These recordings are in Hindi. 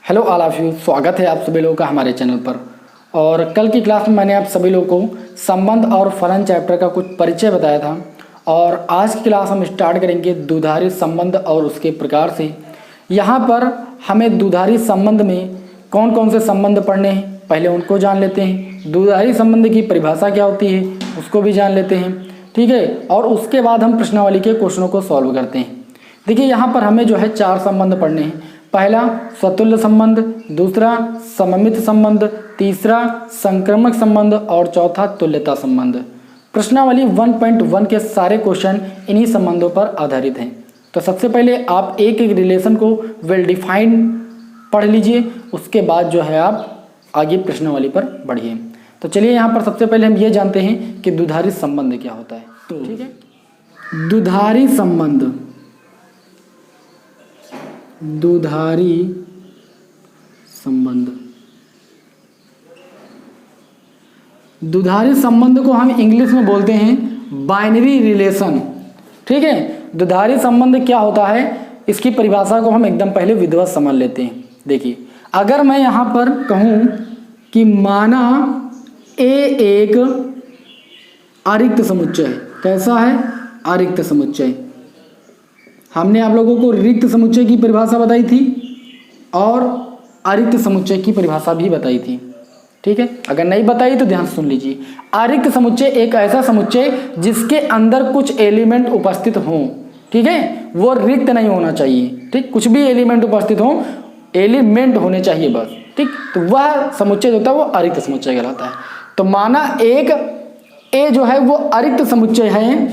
हेलो ऑल ऑफ यू, स्वागत है आप सभी लोगों का हमारे चैनल पर। और कल की क्लास में मैंने आप सभी लोगों को संबंध और फलन चैप्टर का कुछ परिचय बताया था। और आज की क्लास हम स्टार्ट करेंगे द्विधारी संबंध और उसके प्रकार से। यहाँ पर हमें द्विधारी संबंध में कौन कौन से संबंध पढ़ने हैं, पहले उनको जान लेते हैं। द्विधारी संबंध की परिभाषा क्या होती है उसको भी जान लेते हैं, ठीक है। और उसके बाद हम प्रश्नावली के क्वेश्चनों को सॉल्व करते हैं। देखिए यहाँ पर हमें जो है 4 संबंध पढ़ने हैं। पहला स्वतुल्य संबंध, दूसरा सममित संबंध, तीसरा संक्रामक संबंध और चौथा तुल्यता संबंध। प्रश्नावली 1.1 के सारे क्वेश्चन इन्हीं संबंधों पर आधारित हैं। तो सबसे पहले आप एक एक रिलेशन को वेल डिफाइंड पढ़ लीजिए, उसके बाद जो है आप आगे प्रश्नावली पर बढ़िए। तो चलिए यहाँ पर सबसे पहले हम ये जानते हैं कि द्विधारी संबंध क्या होता है। तो ठीक है, द्विधारी संबंध, द्विधारी संबंध, द्विधारी संबंध को हम इंग्लिश में बोलते हैं बाइनरी रिलेशन, ठीक है। द्विधारी संबंध क्या होता है, इसकी परिभाषा को हम एकदम पहले विधिवत समझ लेते हैं। देखिए, अगर मैं यहाँ पर कहूँ कि माना ए एक अरिक्त समुच्चय है। कैसा है? अरिक्त समुच्चय। हमने आप लोगों को रिक्त समुच्चय की परिभाषा बताई थी और अरिक्त समुच्चय की परिभाषा भी बताई थी, ठीक है। अगर नहीं बताई तो ध्यान सुन लीजिए। अरिक्त समुच्चय एक ऐसा समुच्चय जिसके अंदर कुछ एलिमेंट उपस्थित हों, ठीक है। वो रिक्त नहीं होना चाहिए, ठीक। कुछ भी एलिमेंट उपस्थित हों, एलिमेंट होने चाहिए बस, ठीक। तो वह समुच्चय जो होता है वो अरिक्त समुच्चय कहलाता है। तो माना एक ए जो है वो अरिक्त समुच्चय है,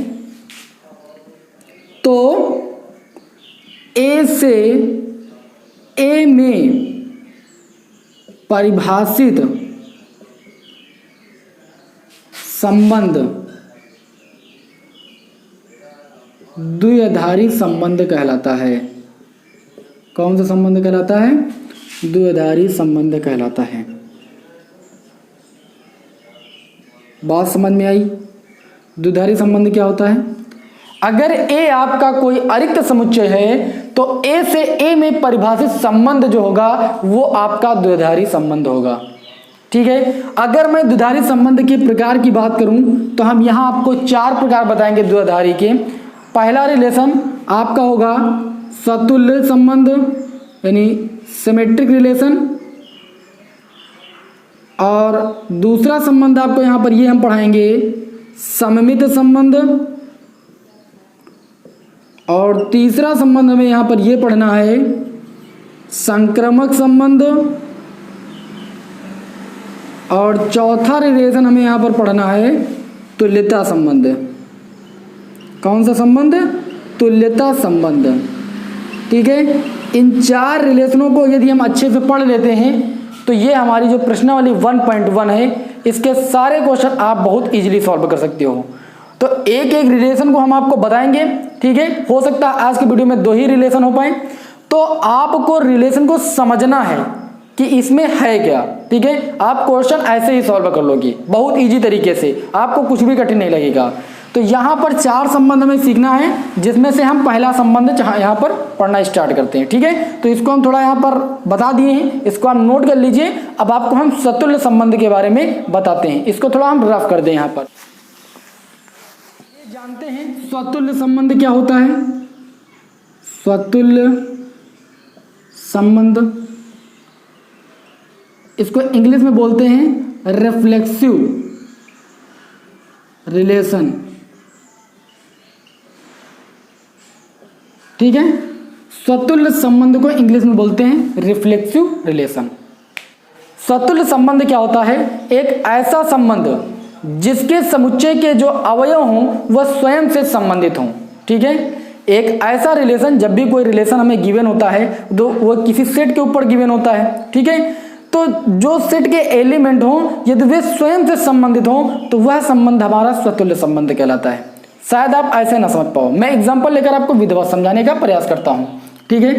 तो ए से ए में परिभाषित संबंध द्विधारी संबंध कहलाता है। कौन सा संबंध कहलाता है? द्विधारी संबंध कहलाता है। बात समझ में आई? द्विधारी संबंध क्या होता है? अगर ए आपका कोई अरिक्त समुच्चय है तो ए से ए में परिभाषित संबंध जो होगा वो आपका द्विधारी संबंध होगा, ठीक है। अगर मैं द्विधारी संबंध के प्रकार की बात करूं तो हम यहां आपको 4 प्रकार बताएंगे द्विधारी के। पहला रिलेशन आपका होगा स्वतुल्य संबंध यानी सिमेट्रिक रिलेशन, और दूसरा संबंध आपको यहां पर ये हम पढ़ाएंगे सममित संबंध, और तीसरा संबंध हमें यहाँ पर यह पढ़ना है संक्रामक संबंध, और चौथा रिलेशन हमें यहाँ पर पढ़ना है तुल्यता संबंध। कौन सा संबंध? तुल्यता संबंध, ठीक है। इन 4 रिलेशनों को यदि हम अच्छे से पढ़ लेते हैं तो ये हमारी जो प्रश्नावली 1.1 है इसके सारे क्वेश्चन आप बहुत इजीली सॉल्व कर सकते हो। तो एक एक रिलेशन को हम आपको बताएंगे, ठीक है। हो सकता है आज की वीडियो में 2 ही रिलेशन हो पाए, तो आपको रिलेशन को समझना है कि इसमें है क्या, ठीक है। आप क्वेश्चन ऐसे ही सॉल्व कर लोगे बहुत इजी तरीके से, आपको कुछ भी कठिन नहीं लगेगा। तो यहाँ पर 4 संबंध हमें सीखना है, जिसमें से हम पहला संबंध यहाँ पर पढ़ना स्टार्ट करते हैं, ठीक है। तो इसको हम थोड़ा यहाँ पर बता दिए हैं, इसको आप नोट कर लीजिए। अब आपको हम स्वतुल्य संबंध के बारे में बताते हैं, इसको थोड़ा हम रफ कर दें। यहाँ पर जानते हैं स्वतुल्य संबंध क्या होता है। स्वतुल्य संबंध इसको इंग्लिश में बोलते हैं रिफ्लेक्सिव रिलेशन, ठीक है। स्वतुल्य संबंध को इंग्लिश में बोलते हैं रिफ्लेक्सिव रिलेशन। स्वतुल्य संबंध क्या होता है? एक ऐसा संबंध जिसके समुच्चय के जो अवयव हों वह स्वयं से संबंधित हों, ठीक है। एक ऐसा रिलेशन, जब भी कोई रिलेशन हमें गिवन होता है तो वह किसी सेट के ऊपर गिवन होता है, ठीक है। तो जो सेट के एलिमेंट हों यदि वे स्वयं से संबंधित हों तो वह संबंध हमारा स्वतुल्य संबंध कहलाता है। शायद आप ऐसे ना समझ पाओ, मैं एग्जाम्पल लेकर आपको विधिवत समझाने का प्रयास करता हूँ, ठीक है।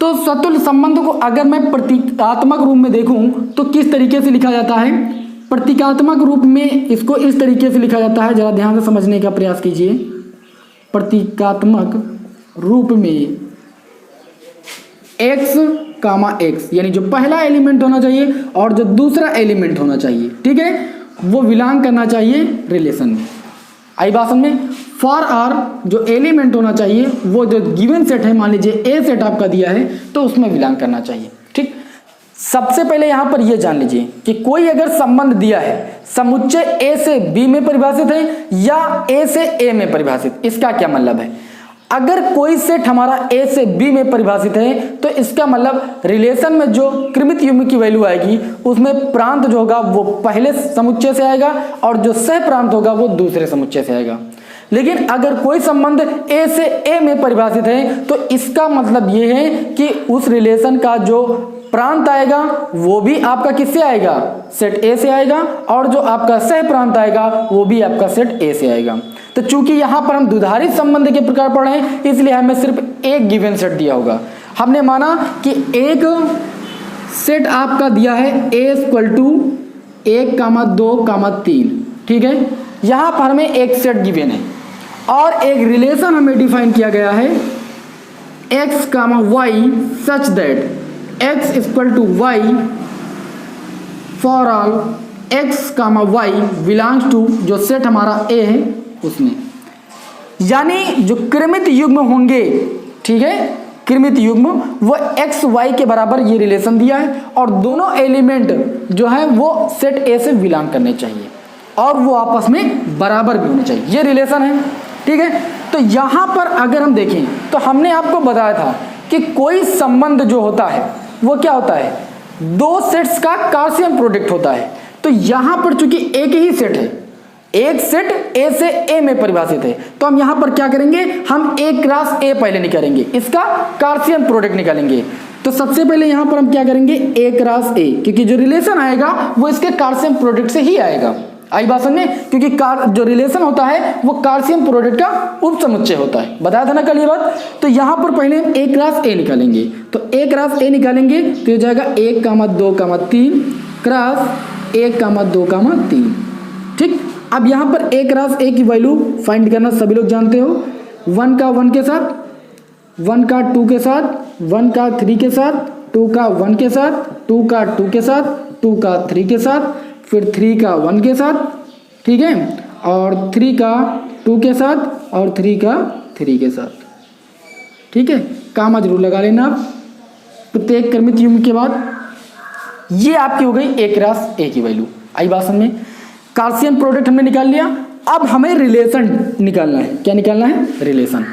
तो स्वतुल्य संबंध को अगर मैं प्रतीकात्मक रूप में देखूं तो किस तरीके से लिखा जाता है? प्रतीकात्मक रूप में इसको इस तरीके से लिखा जाता है, जरा ध्यान से समझने का प्रयास कीजिए। प्रतीकात्मक रूप में x कामा एक्स, यानी जो पहला एलिमेंट होना चाहिए और जो दूसरा एलिमेंट होना चाहिए, ठीक है, वो बिलोंग करना चाहिए रिलेशन में। आई बात समझ में। फॉर आर जो एलिमेंट होना चाहिए वो जो गिवन सेट है, मान लीजिए ए सेट आपका दिया है तो उसमें बिलोंग करना चाहिए। ठीक, सबसे पहले यहां पर ये जान लीजिए कि कोई अगर संबंध दिया है, समुच्चय ए से बी में परिभाषित है या ए से ए में परिभाषित, इसका क्या मतलब है? अगर कोई सेट हमारा ए से बी में परिभाषित है तो इसका मतलब रिलेशन में जो क्रमित युग्म की वैल्यू आएगी उसमें प्रांत जो होगा वो पहले समुच्चय से आएगा और जो सह प्रांत होगा वो दूसरे समुच्चय से आएगा। लेकिन अगर कोई संबंध ए से ए में परिभाषित है तो इसका मतलब ये है कि उस रिलेशन का जो प्रांत आएगा वो भी आपका किससे आएगा? सेट ए से आएगा, और जो आपका सह प्रांत आएगा वो भी आपका सेट ए से आएगा। तो चूंकि यहां पर हम दुधारी संबंध के प्रकार पढ़े हैं इसलिए हमें सिर्फ एक गिवन सेट दिया होगा। हमने माना कि एक सेट आपका दिया है ए इक्वल टू 1,2,3, ठीक है, यहां पर हमें एक सेट गिवन है और एक रिलेशन हमें डिफाइन किया गया है x, y such that x equal to y for all x, y belongs to जो सेट हमारा a है उसमें, यानी जो क्रमित युग्म होंगे, ठीक है, क्रमित युग्म वो x y के बराबर ये रिलेशन दिया है और दोनों एलिमेंट जो है वो सेट a से बिलोंग करने चाहिए और वो आपस में बराबर भी होने चाहिए, ये रिलेशन है। ठीक है, तो यहां पर अगर हम देखें तो हमने आपको बताया था कि कोई संबंध जो होता है वो क्या होता है? दो सेट्स का कार्सियन प्रोडक्ट होता है। तो यहां पर चूंकि एक ही सेट है, एक सेट ए से ए में परिभाषित है, तो हम यहां पर क्या करेंगे? हम ए क्रॉस ए पहले निकालेंगे, इसका कार्सियन प्रोडक्ट निकालेंगे। तो सबसे पहले यहां पर हम क्या करेंगे? ए क्रॉस ए, क्योंकि जो रिलेशन आएगा वो इसके कार्सियन प्रोडक्ट से ही आएगा। आई बात समझे? क्योंकि जो रिलेशन होता है वो कार्सियन प्रोडक्ट का उप समुच्चय होता है, बताया था ना कल ये बात। तो यहां पर पहले हम ए क्रॉस ए निकालेंगे, तो ए क्रॉस ए निकालेंगे तो हो जाएगा 1,2,3 क्रॉस 1,2,3। ठीक, अब यहां पर ए क्रॉस ए की वैल्यू फाइंड करना सभी लोग जानते हो, 1 का 1 के साथ, 1 का 2 के साथ, 1 का 3 के साथ, 2 का 1 के साथ, 2 का 2 के साथ, 2 का 3 के साथ, फिर 3 का 1 के साथ, ठीक है, और 3 का 2 के साथ और 3 का 3 के साथ। ठीक है, कामा जरूर लगा लेना आप प्रत्येक क्रमित युग्म के बाद। ये आपकी हो गई ए क्रॉस ए की वैल्यू। आई बात समझ में? कार्सियन प्रोडक्ट हमने निकाल लिया। अब हमें रिलेशन निकालना है। क्या निकालना है? रिलेशन।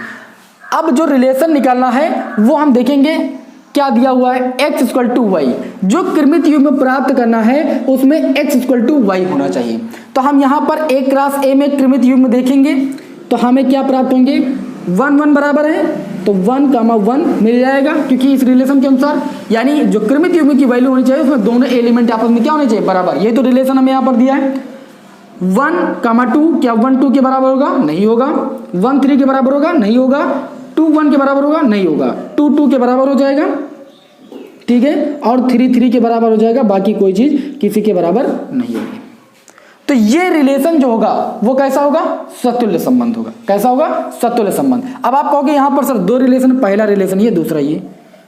अब जो रिलेशन निकालना है वो हम देखेंगे क्या दिया हुआ है, x इक्वल टू वाई। जो क्रमित युग्म प्राप्त करना है उसमें x इक्वल टू वाई होना चाहिए। तो हम यहां पर a क्रॉस a में क्रमित युग्म देखेंगे तो हमें क्या प्राप्त होंगे? 1 1 बराबर है तो 1,1 मिल जाएगा, क्योंकि इस रिलेशन के अनुसार, यानी जो क्रमित युग्म की वैल्यू होनी चाहिए उसमें दोनों एलिमेंट आपस में क्या होने चाहिए? बराबर। ये तो रिलेशन हमें यहां पर दिया है। 1,2 क्या 1 2 के बराबर होगा? नहीं होगा। 1 3 के बराबर होगा? नहीं होगा। 2 1 के बराबर होगा? नहीं होगा। 2 2 के बराबर हो जाएगा, ठीक है, और 3 3 के बराबर हो जाएगा, बाकी कोई चीज किसी के बराबर नहीं होगी। तो ये रिलेशन जो होगा वो कैसा होगा? सतुल्य संबंध होगा। कैसा होगा? सतुल्य संबंध। अब आप कहोगे यहां पर सर दो रिलेशन, पहला रिलेशन ये, दूसरा ये,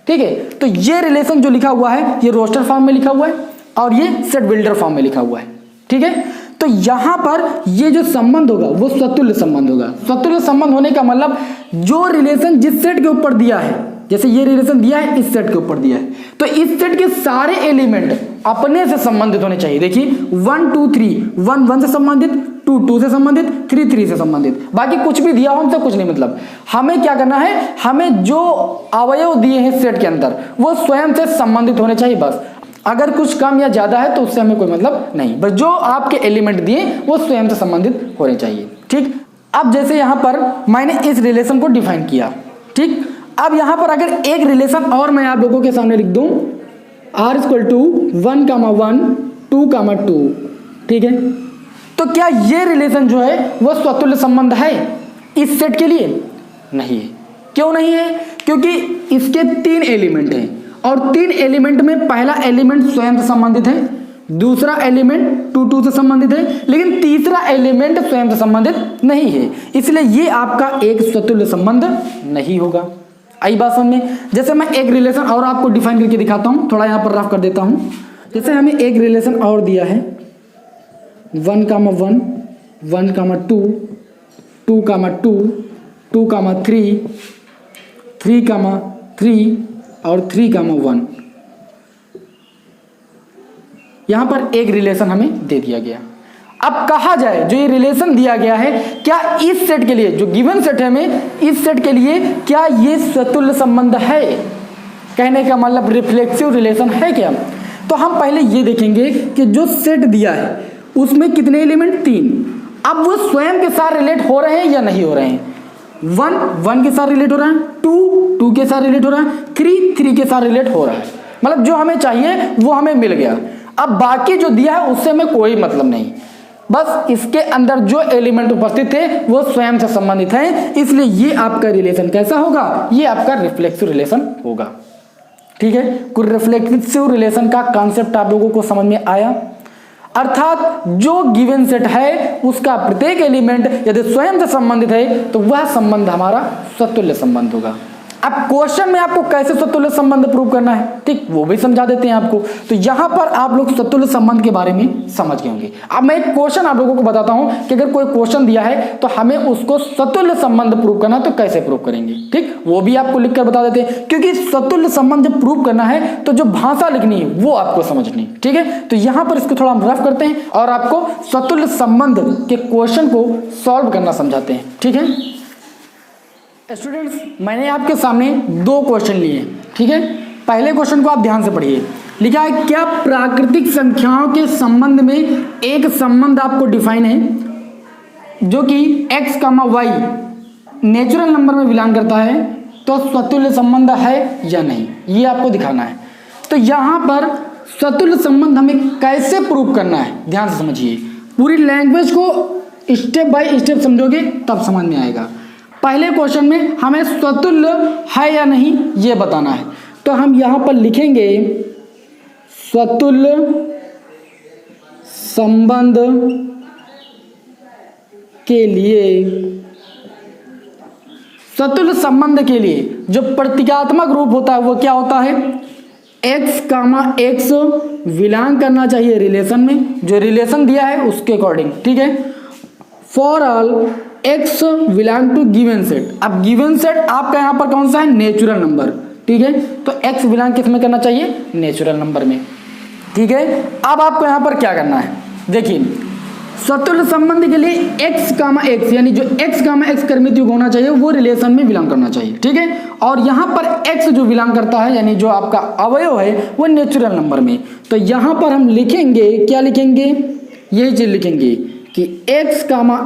ठीक है। तो ये रिलेशन जो लिखा हुआ है ये रोस्टर फॉर्म में लिखा हुआ है और ये सेट बिल्डर फॉर्म में लिखा हुआ है, ठीक है। तो यहां पर ये जो संबंध होगा वो सतुल्य संबंध होगा। सतुल्य संबंध होने का मतलब जो रिलेशन जिस सेट के ऊपर दिया है, जैसे ये रिलेशन दिया है इस सेट के ऊपर दिया है, तो इस सेट के सारे एलिमेंट अपने से संबंधित होने चाहिए। देखिए 1 2 3, 1 1 से संबंधित, 2 2 से संबंधित, 3 3 से संबंधित, बाकी कुछ भी दिया हो हमसे कुछ नहीं मतलब। हमें क्या करना है? हमें जो अवयव दिए हैं सेट के अंदर वो स्वयं से संबंधित होने चाहिए, बस। अगर कुछ कम या ज्यादा है तो उससे हमें कोई मतलब नहीं, बस जो आपके एलिमेंट दिए वो स्वयं से संबंधित होने चाहिए, ठीक। अब जैसे यहां पर मैंने इस रिलेशन को डिफाइन किया, ठीक। अब यहां पर अगर एक रिलेशन और मैं आप लोगों के सामने लिख दूं, r इक्वल टू 1, 1, 2, 2, ठीक है, तो क्या ये रिलेशन जो है वो स्वतुल्य संबंध है इस सेट के लिए? नहीं है। क्यों नहीं है? क्योंकि इसके 3 एलिमेंट हैं और 3 एलिमेंट में पहला एलिमेंट स्वयं से संबंधित है, दूसरा एलिमेंट 2 2 से संबंधित है, लेकिन तीसरा एलिमेंट स्वयं से संबंधित नहीं है, इसलिए ये आपका एक स्वतुल्य संबंध नहीं होगा। आई बात समझ में। जैसे मैं एक रिलेशन और आपको डिफाइन करके दिखाता हूँ, थोड़ा यहाँ पर रफ कर देता हूँ। जैसे हमें एक रिलेशन और दिया है 1, 1, 1, 2, 2, 2, 2, 3, 3, 3 और 3, 1। यहाँ पर एक रिलेशन हमें दे दिया गया। अब कहा जाए जो ये रिलेशन दिया गया है, क्या इस सेट के लिए, जो गिवन सेट है में, इस सेट के लिए क्या ये स्वतुल्य संबंध है? कहने का मतलब रिफ्लेक्सिव रिलेशन है क्या? तो हम पहले ये देखेंगे कि जो सेट दिया है उसमें कितने एलिमेंट, 3। अब वो स्वयं के साथ रिलेट हो रहे हैं या नहीं हो रहे हैं? 1, 1 के साथ रिलेट हो रहा है, 2, 2 के साथ रिलेट हो रहा है, 3, 3 के साथ रिलेट हो रहा है। मतलब जो हमें चाहिए वो हमें मिल गया। अब बाकी जो दिया है उससे हमें कोई मतलब नहीं, बस इसके अंदर जो एलिमेंट उपस्थित थे वो स्वयं से संबंधित हैं, इसलिए ये आपका रिलेशन कैसा होगा? ये आपका रिफ्लेक्सिव रिलेशन होगा। ठीक है, कुछ रिफ्लेक्सिव रिलेशन का कॉन्सेप्ट आप लोगों को समझ में आया। अर्थात जो गिवन सेट है उसका प्रत्येक एलिमेंट यदि स्वयं से संबंधित है तो वह संबंध हमारा स्वतुल्य संबंध होगा। अब क्वेश्चन में आपको कैसे स्वतुल्य संबंध प्रूव करना है, ठीक, वो भी समझा देते हैं आपको। तो यहां पर आप लोग स्वतुल्य संबंध के बारे में समझ गए होंगे। अब मैं एक क्वेश्चन आप लोगों को बताता हूं कि अगर कोई क्वेश्चन दिया है तो हमें उसको स्वतुल्य संबंध प्रूव करना, तो कैसे प्रूव करेंगे, ठीक, वो भी आपको लिखकर बता देते हैं। क्योंकि स्वतुल्य संबंध जब प्रूव करना है तो जो भाषा लिखनी है वो आपको समझनी है। ठीक है, तो यहां पर इसको थोड़ा हम रफ करते हैं और आपको स्वतुल्य संबंध के क्वेश्चन को सॉल्व करना समझाते हैं। ठीक है स्टूडेंट्स, मैंने आपके सामने 2 क्वेश्चन लिए। ठीक है, पहले क्वेश्चन को आप ध्यान से पढ़िए। लिखा है, क्या प्राकृतिक संख्याओं के संबंध में एक संबंध आपको डिफाइन है जो कि x, y नेचुरल नंबर में बिलोंग करता है, तो स्वतुल्य संबंध है या नहीं, ये आपको दिखाना है। तो यहां पर स्वतुल्य संबंध हमें कैसे प्रूव करना है, ध्यान से समझिए। पूरी लैंग्वेज को स्टेप बाय स्टेप समझोगे तब समझ में आएगा। पहले क्वेश्चन में हमें स्वतुल्य है या नहीं ये बताना है, तो हम यहां पर लिखेंगे स्वतुल्य संबंध के लिए, स्वतुल्य संबंध के लिए जो प्रतीकात्मक रूप होता है वो क्या होता है? x, x बिलोंग करना चाहिए रिलेशन में, जो रिलेशन दिया है उसके अकॉर्डिंग। ठीक है, for all x belong to given set. अब गिवन सेट आपका यहां पर कौन सा है? Natural number. ठीक है, तो x बिलोंग किस में करना चाहिए? नेचुरल नंबर में। ठीक है, अब आपको यहां पर क्या करना है, देखिए स्वतुल्य संबंध के लिए x, x यानी जो x, x कर्मित युग होना चाहिए वो रिलेशन में बिलोंग करना चाहिए। ठीक है, और यहां पर x जो बिलोंग करता है यानी जो आपका अवयव है वो नेचुरल नंबर में। तो यहां पर हम लिखेंगे, क्या लिखेंगे? यही चीज लिखेंगे कि x,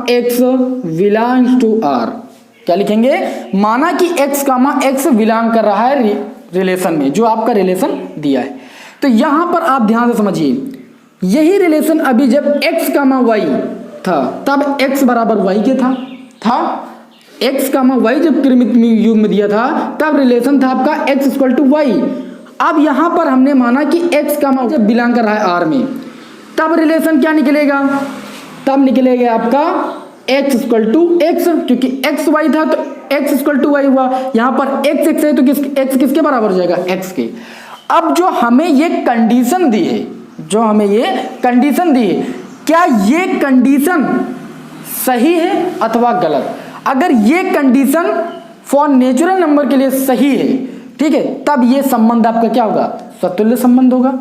x belongs to r। क्या लिखेंगे? माना कि x, x बिलोंग कर रहा है रिलेशन में, जो आपका रिलेशन दिया है। तो यहां पर आप ध्यान से समझिए, यही रिलेशन अभी जब x, y था तब x बराबर y के था x, y जब कृमित युग में दिया था तब रिलेशन था आपका x इक्वल टू y। अब यहां पर हमने माना कि x, जब बिलोंग कर रहा है r में, तब रिलेशन क्या निकलेगा? तब निकलेगा आपका x इक्वल टू x, क्योंकि x y था तो x इक्वल टू y हुआ। यहां पर x x है तो x किसके बराबर हो जाएगा? x के। अब जो हमें ये कंडीशन दी है, क्या ये कंडीशन सही है अथवा गलत? अगर ये कंडीशन फॉर नेचुरल नंबर के लिए सही है, ठीक है, तब ये संबंध आपका क्या होगा? स्वतुल्य संबंध होगा।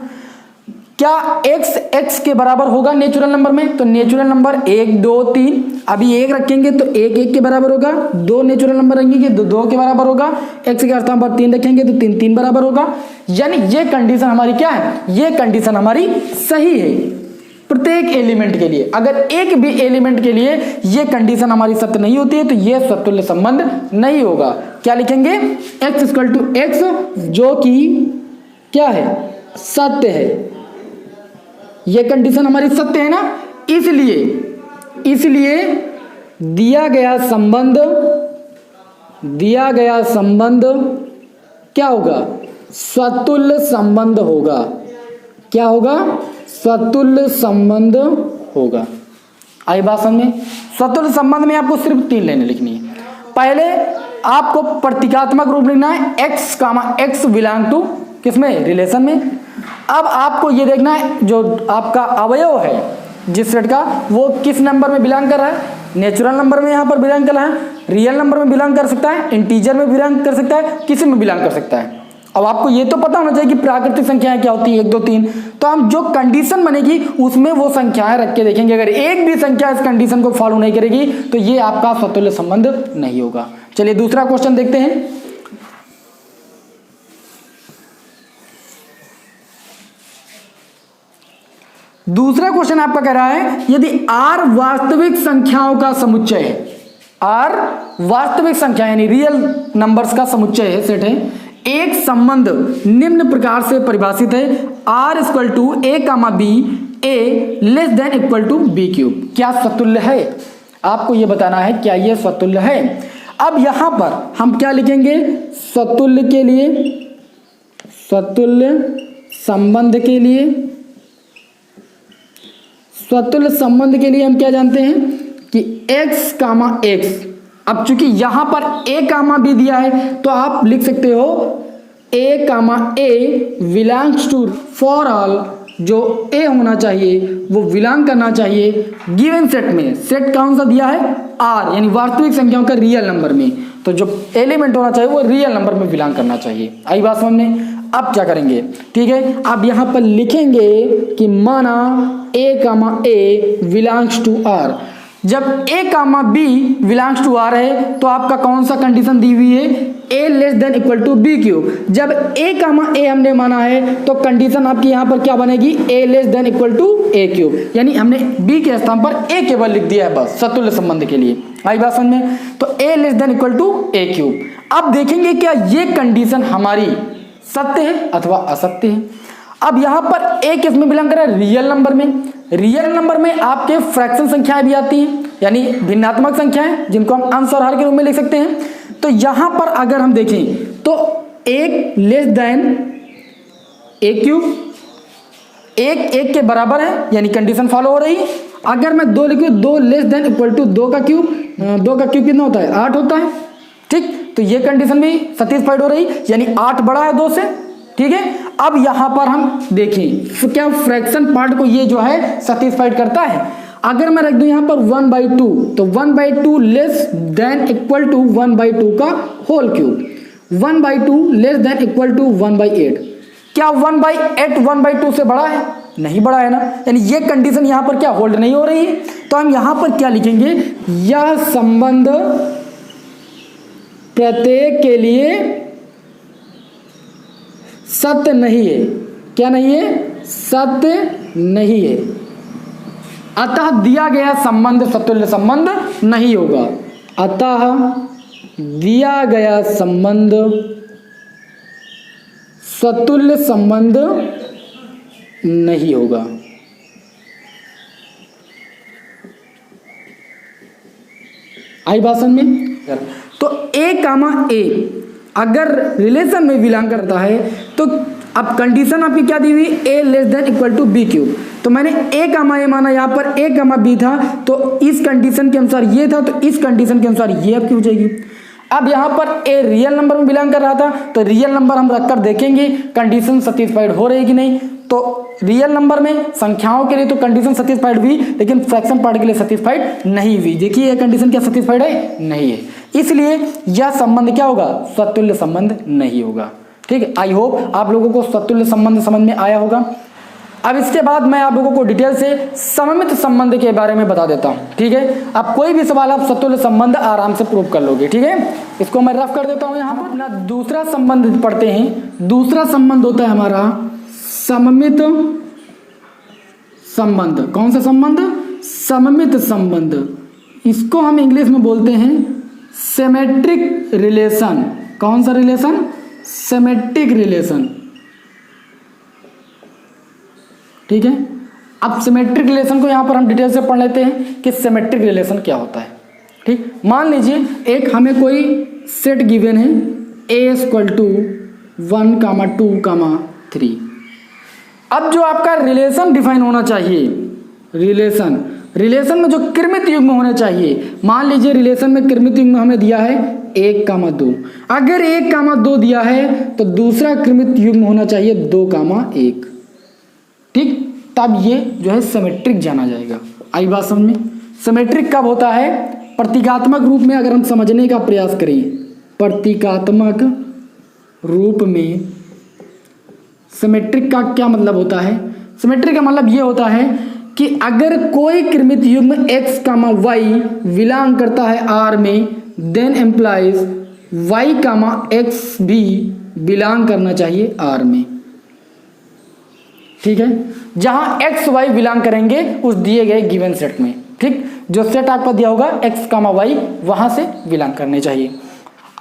क्या x x के बराबर होगा नेचुरल नंबर में? तो नेचुरल नंबर 1 2 3, अभी 1 रखेंगे तो 1 1 के बराबर होगा, 2 नेचुरल नंबर रखेंगे तो 2 के बराबर होगा, x के स्थान पर 3 रखेंगे तो 3 3 बराबर होगा। यानी ये कंडीशन हमारी क्या है? ये कंडीशन हमारी सही है प्रत्येक एलिमेंट के लिए। अगर एक भी एलिमेंट के लिए ये कंडीशन हमारी सत्य नहीं होती है तो ये स्वतुल्य संबंध नहीं होगा। क्या लिखेंगे? x इक्वल टू x, जो कि क्या है? सत्य है। ये कंडीशन हमारी सत्य है ना, इसलिए दिया गया संबंध क्या होगा? स्वतुल्य संबंध होगा। क्या होगा? स्वतुल्य संबंध होगा। आई बात समझ में? स्वतुल्य संबंध में आपको सिर्फ 3 लाइनें लिखनी है। पहले आपको प्रतीकात्मक रूप लिखना है x comma x belong to किसमें, रिलेशन में। अब आपको ये देखना है जो आपका अवयव है जिस सेट का वो किस नंबर में बिलोंग कर रहा है, नेचुरल नंबर में यहाँ पर बिलोंग कर रहा है, रियल नंबर में बिलोंग कर सकता है, इंटीजर में बिलोंग कर सकता है, किसी में बिलोंग कर सकता है। अब आपको ये तो पता होना चाहिए कि प्राकृतिक संख्याएं क्या होती है 1 2 3, तो हम जो कंडीशन बनेगी उसमें वो संख्याएं रख के देखेंगे। अगर एक भी संख्या इस कंडीशन को फॉलो नहीं करेगी तो ये आपका स्वतुल्य संबंध नहीं होगा। चलिए दूसरा क्वेश्चन देखते हैं। दूसरा क्वेश्चन आपका कह रहा है यदि r वास्तविक संख्याओं का समुच्चय है, r वास्तविक संख्या यानी रियल नंबर्स का समुच्चय है, सेट है, एक संबंध निम्न प्रकार से परिभाषित है r equal to a comma b a less than equal to b cube, क्या स्वतुल्य है? आपको यह बताना है क्या यह स्वतुल्य है। अब यहां पर हम क्या लिखेंगे, स्वतुल्य के लिए, स्वतुल्य संबंध के लिए, स्वतुल्य संबंध के लिए हम क्या जानते हैं कि x कामा x। अब चूंकि यहां पर a कामा b दिया है तो आप लिख सकते हो a comma a belongs to, for all जो a होना चाहिए वो बिलोंग करना चाहिए गिवन सेट में। सेट कौन सा दिया है, r यानी वास्तविक संख्याओं का रियल नंबर में, तो जो एलिमेंट होना चाहिए वो रियल नंबर में बिलोंग करना चाहिए। आई बात समझ में? अब क्या करेंगे, ठीक है, अब यहां पर लिखेंगे कि माना a comma a belongs to r। जब a comma b belongs to r है तो आपका कौन सा कंडीशन दी हुई है, a less than equal to b cube. जब a कामा a हमने माना है तो कंडीशन आपकी यहाँ पर क्या बनेगी, a less than equal to a cube, यानी हमने b के स्थान पर a केवल लिख दिया है बस स्वतुल्य संबंध के लिए। आई बात समझ में? तो a less than equal to a cube. अब देखेंगे क्या ये कंडीशन हमारी सत्य है अथवा असत्य है। अब यहां पर a किस में बिलोंग कर रहा है, रियल नंबर में। रियल नंबर में आपके फ्रैक्शन संख्याएं भी आती हैं, यानी भिन्नात्मक संख्याएं जिनको हम अंश और हर के रूप में लिख सकते हैं। तो यहां पर अगर हम देखें तो 1 लेस देन a क्यूब, 1 के बराबर है यानी कंडीशन फॉलो हो रही। अगर मैं 2 लिखूं, 2 लेस देन इक्वल टू 2 का क्यूब, 2 का क्यूब कितना होता है, 8 होता है, ठीक। तो ये कंडीशन भी सेटिस्फाइड हो रही यानी 8 बड़ा है 2 से, ठीक है। अब यहां पर हम देखें क्या फ्रैक्शन पार्ट को ये जो है सेटिस्फाइड करता है। अगर मैं रख दूं यहां पर 1/2 तो 1/2 लेस देन इक्वल टू 1/2 का whole cube, 1/2 less than equal to 1/8। क्या 1/8 1/2 से बड़ा है, नहीं बड़ा है ना, यानी ये कंडीशन यहां पर क्या होल्ड नहीं हो रही है। तो हम यहां पर क्या लिखेंगे, यह संबंध प्रत्येक के लिए सत्य नहीं है। क्या नहीं है, सत्य नहीं है, अतः दिया गया संबंध स्वतुल्य संबंध नहीं होगा। अतः दिया गया संबंध स्वतुल्य संबंध नहीं होगा। आई बात समझ में? तो a कामा a अगर रिलेशन में बिलोंग करता है तो अब कंडीशन आपकी क्या दी हुई, a less than equal to b cube. तो मैंने a कामा a माना, यहाँ पर a कामा b था तो इस कंडीशन के अनुसार ये था, तो इस कंडीशन के अनुसार ये आपकी हो जाएगी। अब यहाँ पर a रियल नंबर में बिलोंग कर रहा था तो रियल नंबर हम रखकर देखेंगे कंडीशन सेटिस्फाइड हो रही कि नहीं। तो रियल नंबर में संख्याओं के लिए तो कंडीशन सेटिस्फाइड हुई लेकिन फ्रैक्शन पार्ट के लिए सेटिस्फाइड नहीं हुई। देखिए ये कंडीशन क्या सेटिस्फाइड है, नहीं है, इसलिए यह संबंध क्या होगा, स्वतुल्य संबंध नहीं होगा। ठीक है, आई होप आप लोगों को स्वतुल्य संबंध समझ में आया होगा। अब इसके बाद मैं आप लोगों को डिटेल से सममित संबंध के बारे में बता देता हूं। ठीक है, अब कोई भी सवाल आप स्वतुल्य संबंध आराम से प्रूव कर लोगे। ठीक है, इसको मैं रफ कर देता हूं। यहाँ पर अपना दूसरा संबंध पढ़ते हैं। दूसरा संबंध होता है हमारा सममित संबंध। कौन सा संबंध, सममित संबंध। इसको हम इंग्लिश में बोलते हैं सिमेट्रिक रिलेशन। कौन सा रिलेशन, सिमेट्रिक रिलेशन। ठीक है, अब सिमेट्रिक रिलेशन को यहां पर हम डिटेल से पढ़ लेते हैं कि सिमेट्रिक रिलेशन क्या होता है। ठीक, मान लीजिए एक हमें कोई सेट गिवन है a इक्वल टू 1, 2, 3। अब जो आपका रिलेशन डिफाइन होना चाहिए, रिलेशन में जो कृमित युग्म होने चाहिए, मान लीजिए रिलेशन में कृमित युग्म हमें दिया है 1,2। अगर 1,2 दिया है तो दूसरा क्रमित युग्म होना चाहिए 2,1। ठीक, तब ये जो है सिमेट्रिक जाना जाएगा। आई बात समझ में? सिमेट्रिक कब होता है? प्रतीकात्मक रूप में अगर हम समझने का प्रयास करें, प्रतीकात्मक रूप में सिमेट्रिक का क्या मतलब होता है? सिमेट्रिक का मतलब ये होता है कि अगर कोई क्रमित युग्म x, y बिलोंग करता है R में, देन एम्प्लाइज y, x भी बिलोंग करना चाहिए R में। ठीक है, जहां x, y बिलोंग करेंगे उस दिए गए गिवन सेट में। ठीक, जो सेट आपको दिया होगा x, y वहां से बिलोंग करने चाहिए।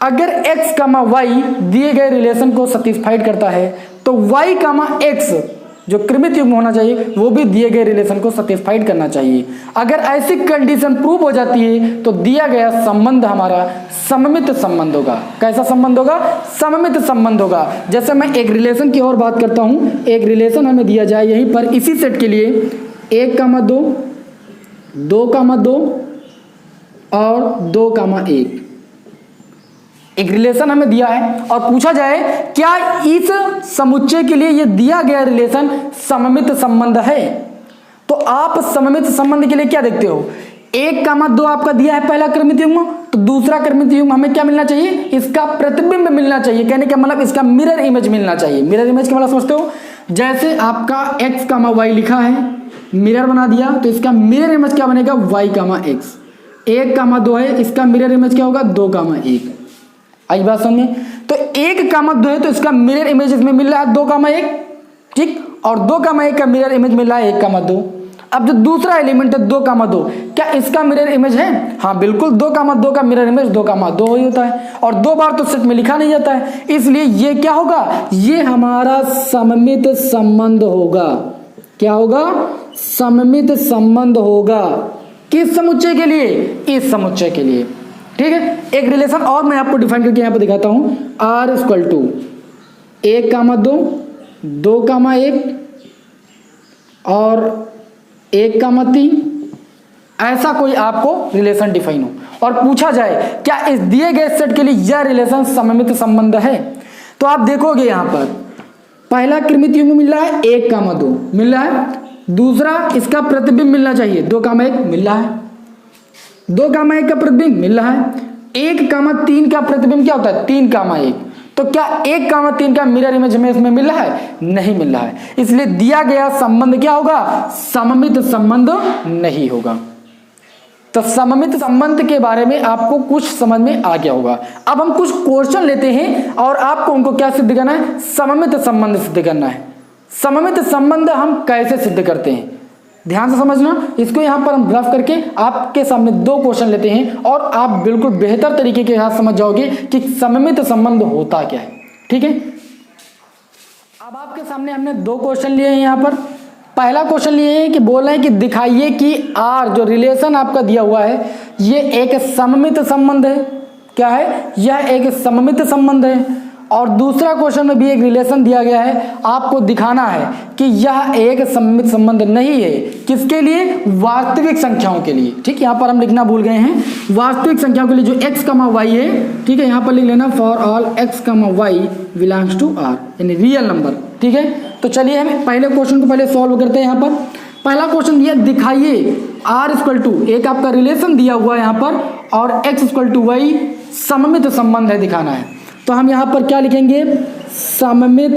अगर x, y दिए गए रिलेशन को सेटिस्फाइड करता है तो y, x जो क्रमित युग्म होना चाहिए वो भी दिए गए रिलेशन को सेटिस्फाइड करना चाहिए। अगर ऐसी कंडीशन प्रूव हो जाती है तो दिया गया संबंध हमारा सममित संबंध होगा। कैसा संबंध होगा? सममित संबंध होगा। जैसे मैं एक रिलेशन की और बात करता हूं, एक रिलेशन हमें दिया जाए यहीं पर इसी सेट के लिए 1,2, 2,2 और 2,1। एक रिलेशन हमें दिया है और पूछा जाए क्या इस समुच्चय के लिए यह दिया गया रिलेशन सममित संबंध है, तो आप सममित संबंध के लिए क्या देखते हो? 1,2 आपका दिया है पहला क्रमित युग्म, तो दूसरा क्रमित युग्म हमें क्या मिलना चाहिए? इसका प्रतिबिंब मिलना चाहिए। कहने का मतलब इसका मिरर इमेज मिलना चाहिए। मिरर इमेज का मतलब समझते हो? जैसे आपका x, y लिखा है, मिरर बना दिया, तो इसका मिरर इमेज क्या बनेगा? y, x। 1,2 है, इसका मिरर इमेज क्या होगा? 2,1। आई बात समझ में? तो 1,2 है तो इसका मिरर इमेज इसमें मिल रहा है 2,1। ठीक, और 2,1 का मिरर इमेज मिल रहा है 1,2। अब जो दूसरा एलिमेंट है 2,2, क्या इसका मिरर इमेज है? हाँ बिल्कुल, 2,2 का मिरर इमेज 2,2 ही होता है, और 2 बार तो सेट में लिखा नहीं जाता है, इसलिए ये क्या होगा? ये हमारा सममित संबंध होगा। क्या होगा? सममित संबंध होगा। किस समुच्चय के लिए? इस समुच्चय के लिए। ठीक है, एक रिलेशन और मैं आपको डिफाइन करके यहां पर दिखाता हूं। R इक्वल टू 1,2, 2,1 और 1,3, ऐसा कोई आपको रिलेशन डिफाइन हो और पूछा जाए क्या इस दिए गए सेट के लिए यह रिलेशन सममित संबंध है, तो आप देखोगे यहां पर पहला क्रमित युग्म मिल रहा है 1,2 मिल रहा है, दूसरा इसका प्रतिबिंब मिलना चाहिए 2,1 मिल रहा है, 2,1 का प्रतिबिंब मिल रहा है, 1,3 का प्रतिबिंब क्या होता है? 3,1। तो क्या 1,3 का मिरर इमेज हमें इसमें मिल रहा है? नहीं मिल रहा है, इसलिए दिया गया संबंध क्या होगा? सममित संबंध नहीं होगा। तो सममित संबंध के बारे में आपको कुछ समझ में आ गया होगा। अब हम कुछ क्वेश्चन लेते हैं और आपको उनको क्या सिद्ध करना है? सममित संबंध सिद्ध करना है। सममित संबंध हम कैसे सिद्ध करते हैं, ध्यान से समझना। इसको यहां पर हम ग्राफ करके आपके सामने 2 क्वेश्चन लेते हैं और आप बिल्कुल बेहतर तरीके के साथ समझ जाओगे कि सममित संबंध होता क्या है। ठीक है, अब आपके सामने हमने 2 क्वेश्चन लिए हैं। यहां पर पहला क्वेश्चन लिए हैं कि बोल रहे हैं कि दिखाइए कि R जो रिलेशन आपका दिया हुआ है ये एक सममित संबंध है। क्या है? यह एक सममित संबंध है। और दूसरा क्वेश्चन में भी एक रिलेशन दिया गया है, आपको दिखाना है कि यह एक सममित संबंध नहीं है। किसके लिए? वास्तविक संख्याओं के लिए। ठीक, यहाँ पर हम लिखना भूल गए हैं, वास्तविक संख्याओं के लिए जो x, y है। ठीक है, यहाँ पर लिख लेना for all x, y belongs to R, यानी रियल नंबर। ठीक है, तो चलिए हम पहले क्वेश्चन को पहले सॉल्व करते हैं। यहाँ पर पहला क्वेश्चन दिया, दिखाइए R इक्वल टू, एक आपका रिलेशन दिया हुआ है यहाँ पर, और x इक्वल टू y सममित संबंध है, दिखाना है। तो हम यहाँ पर क्या लिखेंगे? सममित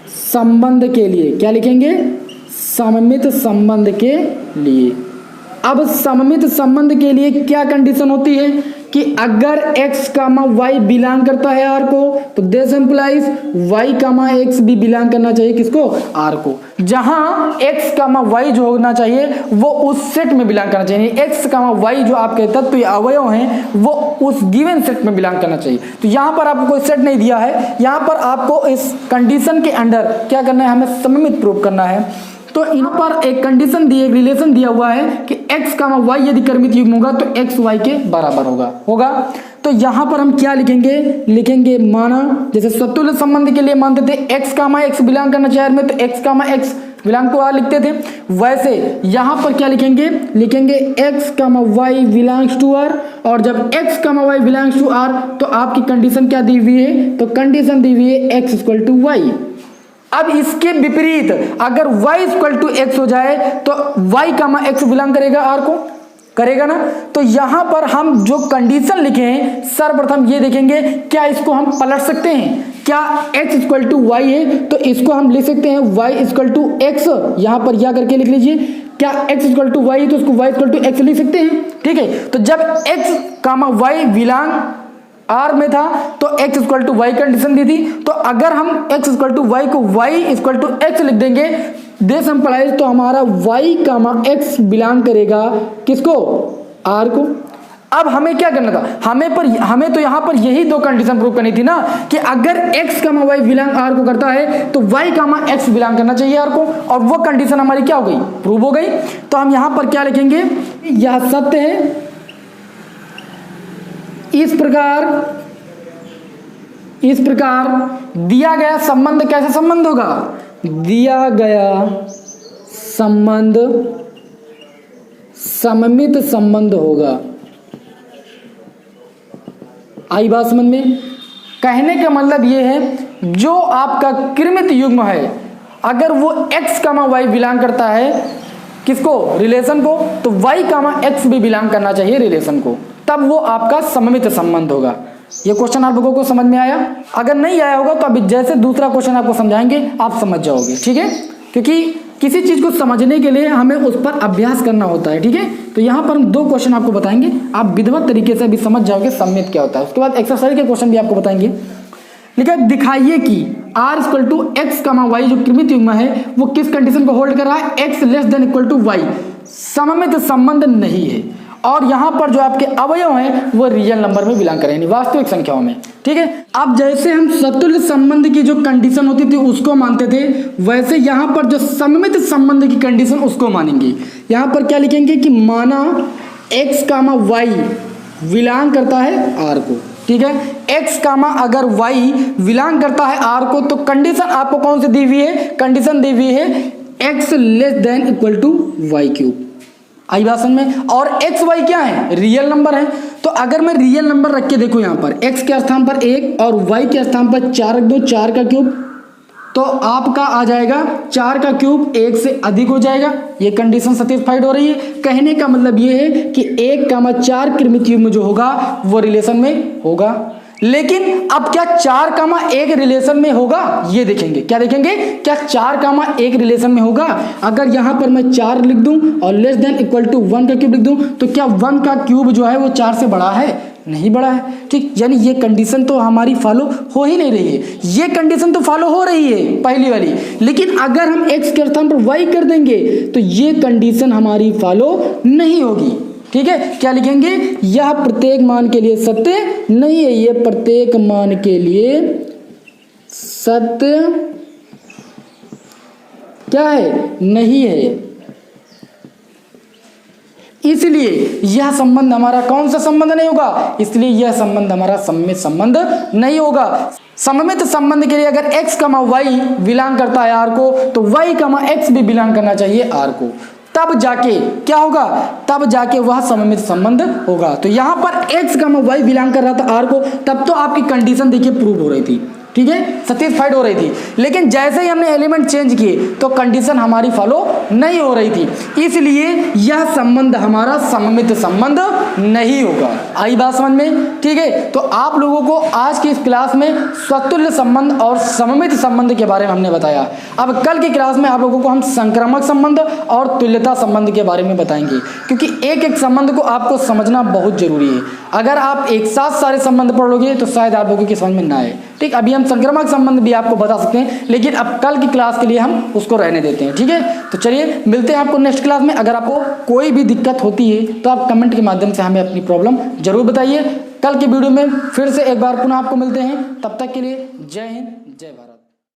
संबंध के लिए। क्या लिखेंगे? सममित संबंध के लिए। अब सममित संबंध के लिए क्या कंडीशन होती है कि अगर x, y बिलोंग करता है R को, तो दिस इंप्लाइज y, x भी बिलोंग करना चाहिए किसको? R को। जहां x, y जो होना चाहिए वो उस सेट में बिलोंग करना चाहिए। x, y जो आपके तत्व या अवयव हैं वो उस गिवन सेट में बिलोंग करना चाहिए। तो यहाँ पर आपको कोई सेट नहीं दिया है, यहाँ पर आपको इस कंडीशन के अंडर क्या करना है? हमें सममित प्रूव करना है। तो यहाँ पर एक कंडीशन दी, एक रिलेशन दिया हुआ है कि x, y यदि क्रमित युग्म होगा तो x, y के बराबर होगा। तो यहाँ पर हम क्या लिखेंगे? लिखेंगे माना, जैसे स्वतुल्य संबंध के लिए मानते थे x, x बिलोंग करना चाहिए में, तो x, x विलांग को आर लिखते थे, वैसे यहाँ पर क्या लिखेंगे, लिखेंगे x, y belongs to r, और जब x, y belongs to r तो आपकी कंडीशन क्या दी हुई है, तो कंडीशन दी हुई है x इक्वल टू वाई। अब इसके विपरीत अगर y इक्वल टू एक्स हो जाए तो y, x बिलोंग करेगा r को, करेगा ना। तो यहां पर हम जो कंडीशन लिखे हैं सर्वप्रथम ये देखेंगे क्या इसको हम पलट सकते हैं, क्या x इक्वल टू वाई है तो इसको हम लिख सकते हैं y इक्वल टू एक्स, यहां पर या करके लिख लीजिए, क्या x इक्वल टू वाई तो इसको y इक्वल टू एक्स लिख सकते हैं, ठीक है। तो जब x, y बिलोंग r में था तो x equal to Y condition दी थी, तो अगर हम x इक्वल टू वाई को y इक्वल टू एक्स लिख देंगे दिस इंप्लाइज तो हमारा y, x बिलोंग करेगा किसको, r को। अब हमें क्या करना था, हमें तो यहां पर यही दो कंडीशन प्रूव करनी थी ना कि अगर x, y बिलोंग r को करता है तो y, x बिलोंग करना चाहिए r को, और वो कंडीशन हमारी क्या हो गई, प्रूव हो गई। तो हम यहां पर क्या लिखेंगे, यह सत्य है। इस प्रकार दिया गया संबंध कैसा संबंध होगा, दिया गया संबंध सममित संबंध होगा। आई बात समझ में, कहने का मतलब ये है जो आपका कृमित युग्म है अगर वो x, y बिलोंग करता है किसको, रिलेशन को, तो y, x भी बिलोंग करना चाहिए रिलेशन को, तब वो आपका सममित संबंध होगा। ये क्वेश्चन आप लोगों को समझ में आया, अगर नहीं आया होगा तो अभी जैसे दूसरा क्वेश्चन आपको समझाएंगे आप समझ जाओगे, ठीक है। क्योंकि किसी चीज को समझने के लिए हमें उस पर अभ्यास करना होता है, ठीक है। तो यहाँ पर हम दो क्वेश्चन आपको बताएंगे, आप विधिवत तरीके से भी समझ जाओगे सममित क्या होता है। उसके बाद एक्सरसाइज के क्वेश्चन भी आपको बताएंगे। लिखा है दिखाइए कि r equal to x, y जो कृमित युग्म है वो किस कंडीशन को होल्ड कर रहा है, x less than equal to y, सममित संबंध नहीं है, और यहां पर जो आपके अवयव हैं वो रियल नंबर में बिलोंग करेंगे, वास्तविक संख्याओं में, ठीक है। अब जैसे हम सतुल्य संबंध की जो कंडीशन होती थी उसको मानते थे, वैसे यहां पर जो सममित संबंध की कंडीशन उसको मानेंगे। यहां पर क्या लिखेंगे कि माना x, y बिलोंग करता है r को, ठीक है। x, अगर y बिलोंग करता है r को तो कंडीशन आपको कौन सी दी हुई है, कंडीशन दी हुई है x less than equal to Y cube. आई बात समझ में, और x, y क्या है, रियल नंबर है। तो अगर मैं रियल नंबर रख के देखो यहाँ पर x के स्थान पर 1 और y के स्थान पर 4 रख दो, 4 का क्यूब, तो आपका आ जाएगा 4 का क्यूब 1 से अधिक हो जाएगा। ये कंडीशन सेटिस्फाइड हो रही है। कहने का मतलब ये है कि 1, 4 कृमित युग्म जो होगा वो रिलेशन में होगा। लेकिन अब क्या 4, 1 रिलेशन में होगा, ये देखेंगे। क्या देखेंगे, क्या 4, 1 रिलेशन में होगा। अगर यहां पर मैं 4 लिख दूं और लेस देन इक्वल टू 1 का क्यूब लिख दूं तो क्या 1 का क्यूब जो है वो 4 से बड़ा है, नहीं बड़ा है, ठीक। यानी ये कंडीशन तो हमारी फॉलो हो ही नहीं रही है। ये कंडीशन तो फॉलो हो रही है पहली वाली, लेकिन अगर हम x के स्थान पर y कर देंगे तो ये कंडीशन हमारी फॉलो नहीं होगी, ठीक है। क्या लिखेंगे, यह प्रत्येक मान के लिए सत्य नहीं है, यह प्रत्येक मान के लिए सत्य क्या है, नहीं है। इसलिए यह संबंध हमारा कौन सा संबंध नहीं होगा, इसलिए यह संबंध हमारा सममित संबंध नहीं होगा। सममित संबंध के लिए अगर x, y बिलोंग करता है r को तो y, x भी बिलोंग करना चाहिए r को, तब जाके क्या होगा, तब जाके वह सममित संबंध होगा। तो यहां पर x, y बिलोंग कर रहा था r को, तब तो आपकी कंडीशन देखिए प्रूव हो रही थी, ठीक है, सेटिस्फाइड हो रही थी। लेकिन जैसे ही हमने एलिमेंट चेंज किए तो कंडीशन हमारी फॉलो नहीं हो रही थी, इसलिए यह संबंध हमारा सममित संबंध नहीं होगा। आई बात समझ में, ठीक है। तो आप लोगों को आज की इस क्लास में स्वतुल्य संबंध और सममित संबंध के बारे में हमने बताया। अब कल की क्लास में आप लोगों को हम संक्रामक संबंध और तुल्यता संबंध के बारे में बताएंगे, क्योंकि एक एक संबंध को आपको समझना बहुत जरूरी है। अगर आप एक साथ सारे संबंध पढ़ोगे तो शायद आप लोगों की समझ में ना आए, ठीक। अभी हम संक्रामक संबंध भी आपको बता सकते हैं, लेकिन अब कल की क्लास के लिए हम उसको रहने देते हैं, ठीक है। तो चलिए मिलते हैं आपको नेक्स्ट क्लास में। अगर आपको कोई भी दिक्कत होती है तो आप कमेंट के माध्यम से हमें अपनी प्रॉब्लम जरूर बताइए। कल की वीडियो में फिर से एक बार पुनः आपको मिलते हैं, तब तक के लिए जय हिंद, जय भारत।